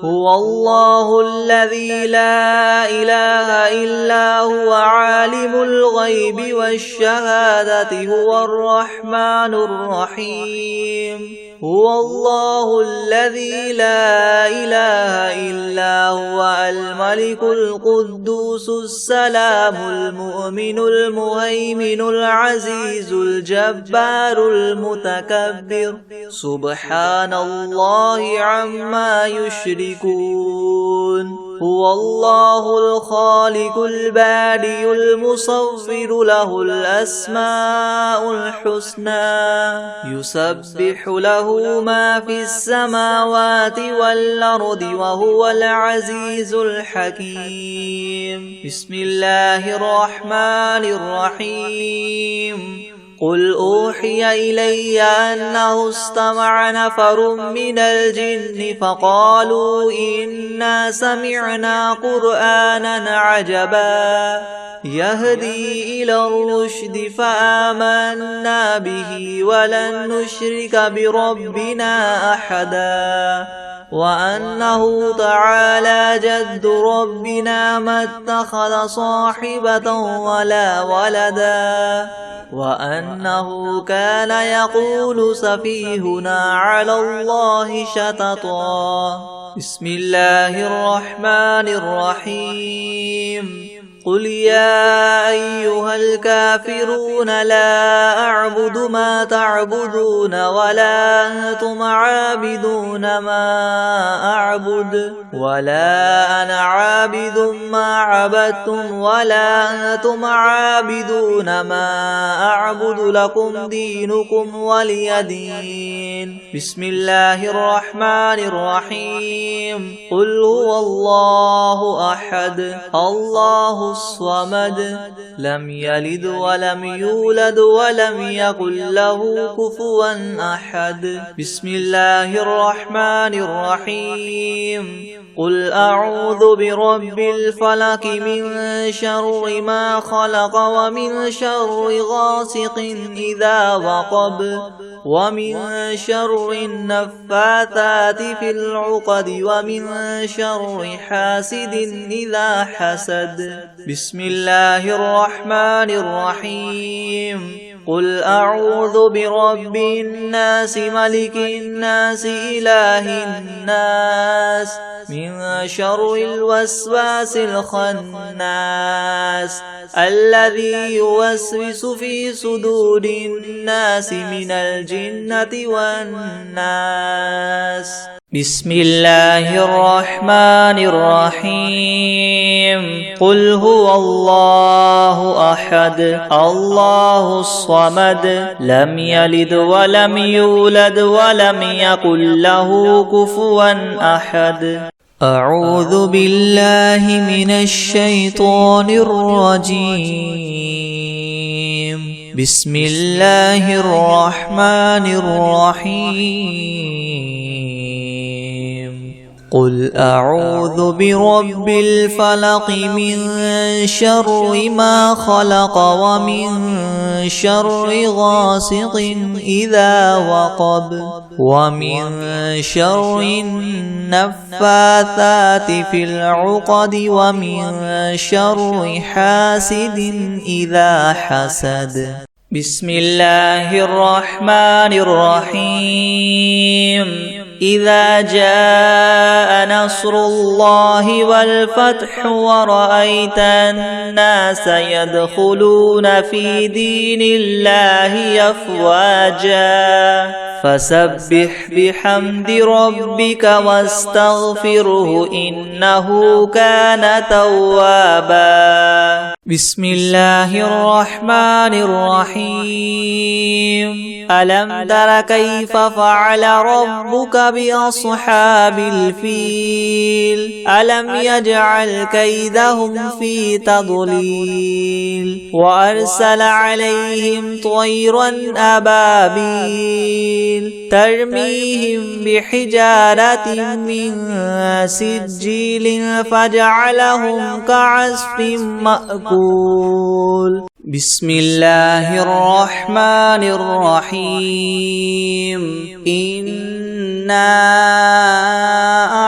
هو الله الذي لا إله إلا هو عالم الغيب والشهادة هو الرحمن الرحيم هو الله الذي لا إله إلا هو الملك القدوس السلام المؤمن المهيمن العزيز الجبار المتكبر سبحان الله عما يشركون هو الله الخالق البارئ المصور له الأسماء الحسنى يسبح له ما في السماوات والأرض وهو العزيز الحكيم بسم الله الرحمن الرحيم قل أوحي إلي أنه استمع نفر من الجن فقالوا إنا سمعنا قرآنا عجبا يهدي إلى الرشد فآمنا به ولن نشرك بربنا أحدا وأنه تعالى جد ربنا ما اتخذ صاحبة ولا ولدا وأنه كان يقول سفيهنا على الله شططا بسم الله الرحمن الرحيم قل يا أيها الكافرون لا أعبد ما تعبدون ولا أنتم عابدون ما أعبد ولا أنا عابد ما عبدتم ولا أنتم عابدون ما أعبد لكم دينكم ولي دين بسم الله الرحمن الرحيم قل هو الله أحد الله الصمد لم يلد ولم يولد ولم يكن له كفوا أحد بسم الله الرحمن الرحيم قل أعوذ برب الفلق من شر ما خلق ومن شر غاسق إذا وقب ومن شر النفاثات في العقد ومن شر حاسد إذا حسد بسم الله الرحمن الرحيم قل أعوذ برب الناس ملك الناس إله الناس من شر الوسواس الخناس الذي يوسوس في صدور الناس من الجنة والناس بسم الله الرحمن الرحيم قل هو الله أحد الله الصمد لم يلد ولم يولد ولم يكن له كفوا أحد أعوذ بالله من الشيطان الرجيم بسم الله الرحمن الرحيم قل أعوذ برب الفلق من شر ما خلق ومن شر غاسق إذا وقب ومن شر النفاثات في العقد ومن شر حاسد إذا حسد. بسم الله الرحمن الرحيم. إذا جاء نصر الله والفتح ورأيت الناس يدخلون في دين الله أفواجا فسبح بحمد ربك واستغفره إنه كان توابا. بسم الله الرحمن الرحيم. ألم تر كيف فعل ربك بأصحاب الفيل ألم يجعل كيدهم في تضليل وأرسل عليهم طيرا أبابيل ترميهم بحجارة من سجيل فجعلهم كعصف مأكول. بسم الله الرحمن الرحيم. إنا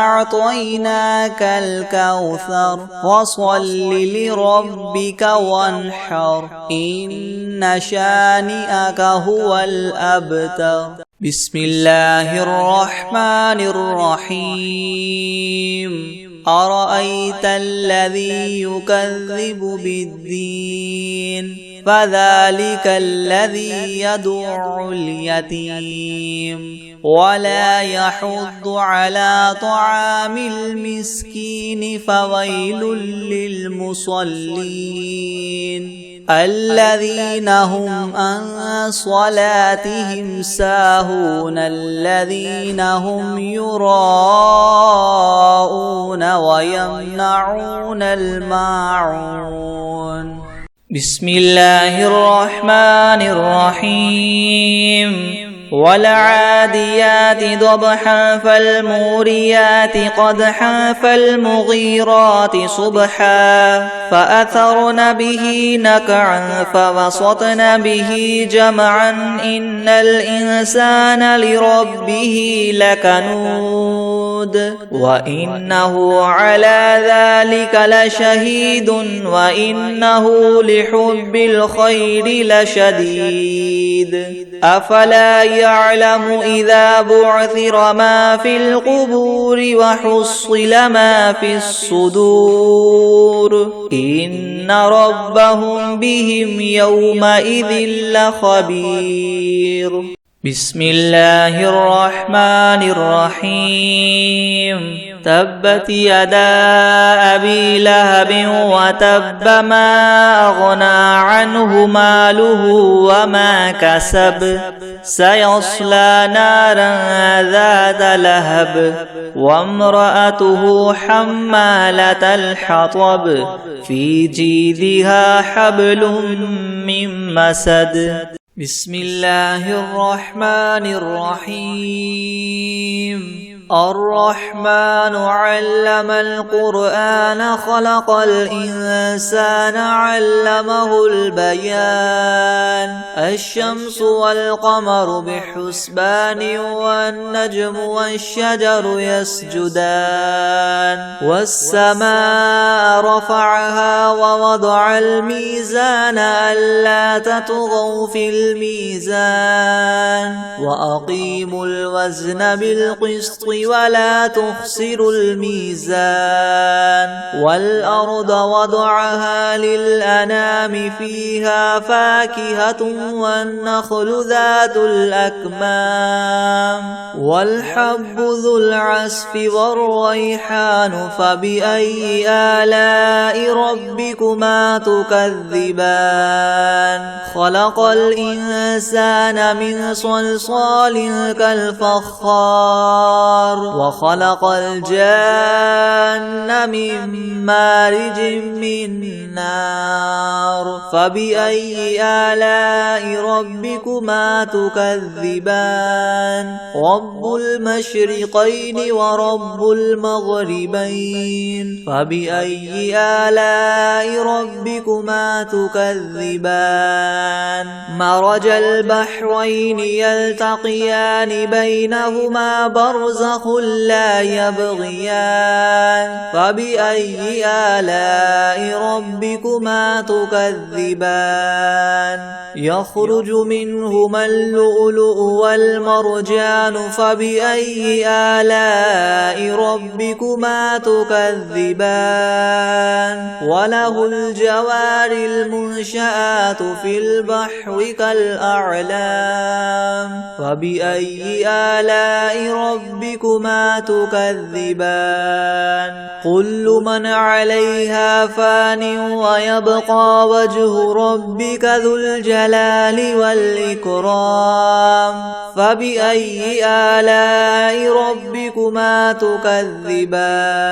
أعطيناك الكوثر فصل لربك وانحر إن شانئك هو الأبتر. بسم الله الرحمن الرحيم. أرأيت الذي يكذب بالدين فذلك الذي يدع اليتيم ولا يحض على طعام المسكين فويل للمصلين الذين هم عن صلاتهم ساهون الذين هم يراءون ويمنعون الماعون. بسم الله الرحمن الرحيم. والعاديات ضبحا فالموريات قدحا فالمغيرات صبحا فأثرن به نقعا فوسطن به جمعا إن الإنسان لربه لكنود وإنه على ذلك لشهيد وإنه لحب الخير لشديد. أفلا يعلم إذا بعثر ما في القبور وحصل ما في الصدور إن ربهم بهم يومئذ لخبير. بسم الله الرحمن الرحيم. تبت يدا أبي لهب وتب ما أغنى عنه ماله وما كسب سيصلى نارا ذات لهب وامرأته حمالة الحطب في جيدها حبل من مسد. بسم الله الرحمن الرحيم. الرحمن علم القرآن خلق الإنسان علمه البيان الشمس والقمر بحسبان والنجم والشجر يسجدان والسماء رفعها ووضع الميزان ألا تطغوا في الميزان وأقيموا الوزن بالقسط ولا تخسروا الميزان والأرض وضعها للأنام فيها فاكهة والنخل ذات الأكمام والحب ذو العصف والريحان فبأي آلاء ربكما تكذبان. خلق الإنسان من صلصال كالفخار وخلق الجن من مارج من نار فبأي آلاء ربكما تكذبان رب المشرقين ورب المغربين فبأي آلاء ربكما تكذبان مرج البحرين يلتقيان بينهما برزخ لا يبغيان فبأي آلاء ربكما تكذبان يخرج منهما اللؤلؤ والمرجان فبأي آلاء ربكما تكذبان وله الجوار المنشآت في البحر كالأعلام فبأي آلاء ربكما تكذبان كل من عليها فان ويبقى وجه ربك ذو الجلال والإكرام فبأي آلاء ربكما تكذبان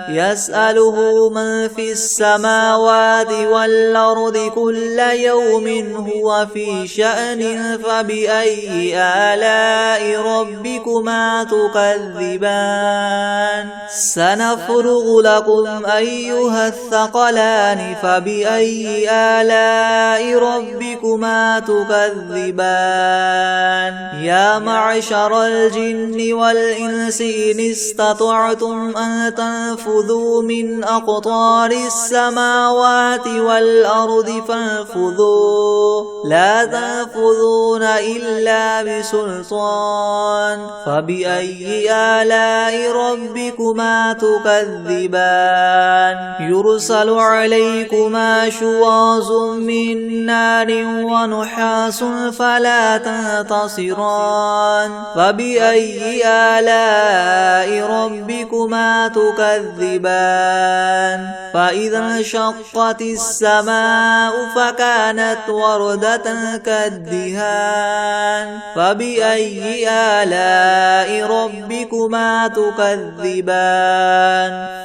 يسأله من في السماوات والأرض كل يوم هو في شأن فبأي آلاء ربكما تكذبان سنفرغ لكم أيها الثقلان فبأي آلاء ربكما تكذبان يا معشر الجن والإنس إن استطعتم أن تنفذوا من أقطار السماوات والأرض فانفذوا لا تنفذون إلا بسلطان فبأي آلاء ربكما تكذبان يرسل عليكما شواظ من نار ونحاس فلا تنتصران فبأي آلاء ربكما تكذبان فإذا انشقت السماء فكانت وردة كالدهان فبأي آلاء ربكما تكذبان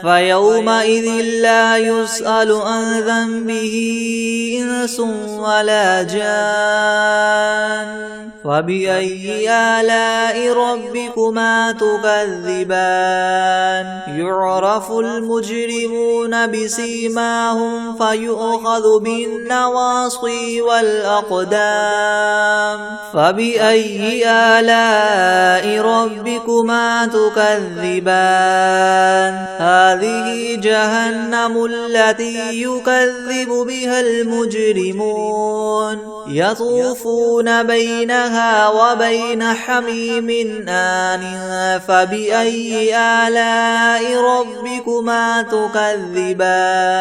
فيومئذ لا يسأل عن ذنبه إنس ولا جان فبأي آلاء ربكما تكذبان يعرف المجرمون بسيماهم فيؤخذ بالنواصي والأقدام فبأي آلاء ربكما تكذبان هذه جهنم التي يكذب بها المجرمون يطوفون بينها وبين حميم آن فبأي آلاء ربكما تكذبان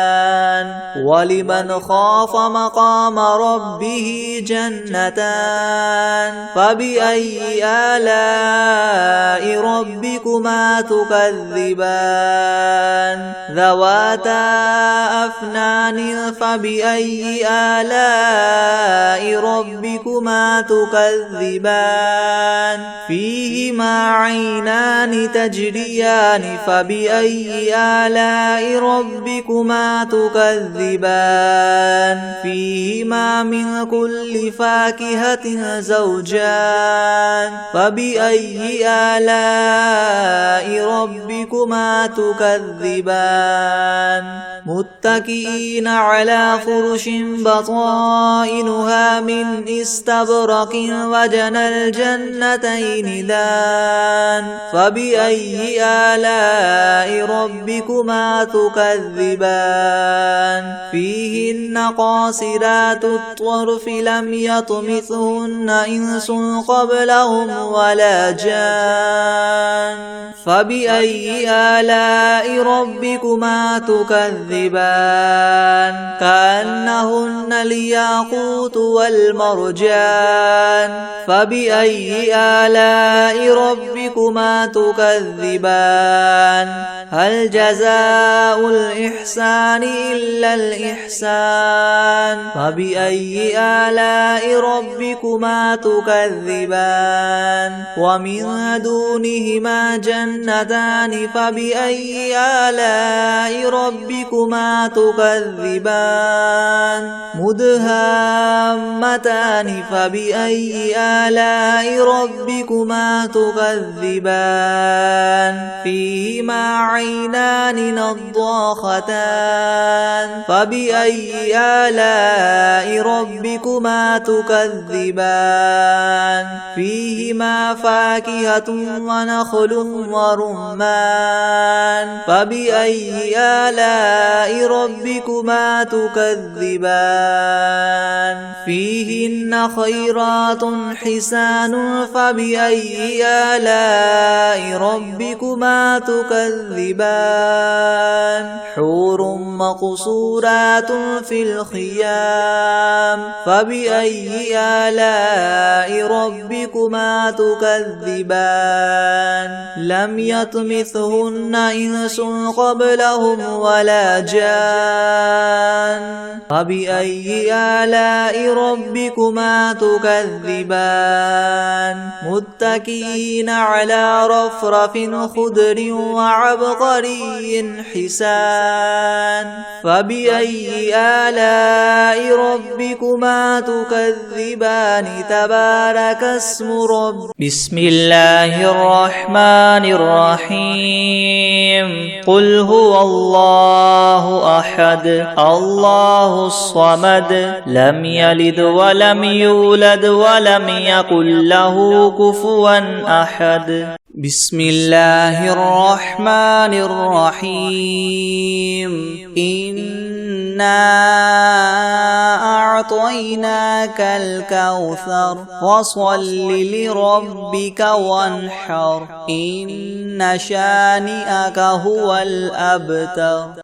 ولمن خاف مقام ربه جنتان فبأي آلاء ربكما تكذبان ذواتا أفنان فبأي آلاء ربكما تكذبان فيهما عينان تجريان فبأي آلاء ربكما تكذبان فيهما من كل فاكهة زوجان فبأي آلاء ربكما تكذبان متكئين على فرش بطائنها من استبرق وجنى الجنتين دان فبأي آلاء ربكما تكذبان فيهن قاصرات الطرف لم يطمثهن إنس قبلهم ولا جان فبأي آلاء ربكما تكذبان كأنهن الياقوت والمرجان فبأي آلاء ربكما تكذبان هل جزاء الإحسان إلا الإحسان فبأي آلاء ربكما تكذبان ومن دونهما جنتان فبأي آلاء ربكما تكذبان مدهامتان فبأي آلاء ربكما تكذبان فيهما عينان نضاختان فبأي آلاء ربكما تكذبان فيهما فاكهة ونخل ورمان فبأي آلاء ربكما تكذبان فيهن خيرات حسان فبأي آلاء ربكما تكذبان حور مقصورات في الخيام فبأي آلاء ربكما تكذبان لم يطمثهن إنس قبلهم ولا جان فبأي آلاء ربكما تكذبان متكئين على رفرف خضر وعبقري حسان فبأي آلاء ربكما تكذبان تبارك اسم رب بسم الله الرحمن الرحيم قل هو الله أحد الله الصمد لم يلد ولم يولد ولم يكن له كفوا أحد بسم الله الرحمن الرحيم إنا أعطيناك الكوثر فصل لربك وانحر إن شانئك هو الأبتر